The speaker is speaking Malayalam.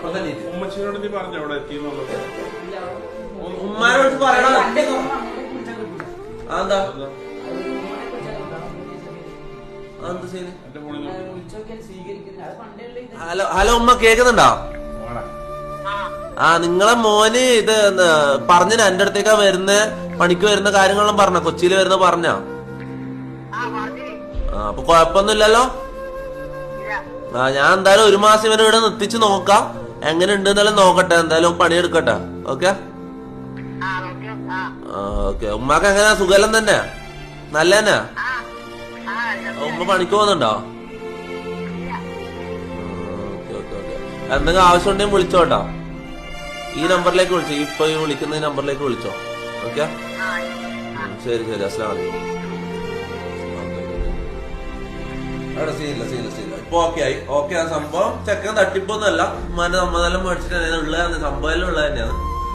ഉമ്മച്ചിനോട് നീ പറഞ്ഞു അവിടെ എത്തിയെന്നുള്ളത്. ഉമ്മാനോട് പറയണോ? അതെന്താ ഹലോ ഹലോ ഉമ്മ കേക്കുന്നുണ്ടോ? ആ നിങ്ങളെ മോന് ഇത് പറഞ്ഞ എന്റെ അടുത്തേക്കാ വരുന്ന പണിക്ക് വരുന്ന കാര്യങ്ങളും പറഞ്ഞ കൊച്ചിയിൽ വരുന്ന പറഞ്ഞോ? ആ അപ്പൊ കൊഴപ്പൊന്നുമില്ലല്ലോ? ആ ഞാൻ എന്തായാലും ഒരു മാസം ഇവനെ ഇവിടെ നിർത്തിച്ച് നോക്കാം, എങ്ങനെ ഉണ്ട് എന്നാലും നോക്കട്ടെ, എന്തായാലും പണിയെടുക്കട്ടെ. Okay okay. ഉമ്മാക്ക് എങ്ങനെയാ? സുഖം തന്നെ? നല്ല തന്നെ? ഉമ്മ പണിക്ക് പോകുന്നുണ്ടോ? Okay okay okay. എന്തെങ്കിലും ആവശ്യം ഉണ്ടെങ്കിൽ വിളിച്ചോട്ടോ, ഈ നമ്പറിലേക്ക് വിളിച്ചോ, ഇപ്പൊ ഈ വിളിക്കുന്ന ഈ നമ്പറിലേക്ക് വിളിച്ചോ. ഓക്കെ ശരി ശരി. അസ്സലാമു അലൈക്കും. അവിടെ സീനില്ല സീനില്ല സീനില്ല. ഇപ്പൊ ഓക്കെ ആയി. ഓക്കെ ആ സംഭവം ചെക്കൻ തട്ടിപ്പൊന്നുമല്ല, ഉമ്മാന്റെ സമ്മതെല്ലാം മേടിച്ചിട്ട് ഉള്ളതാണ് സംഭവം, എല്ലാം ഉള്ളത് തന്നെയാണ്.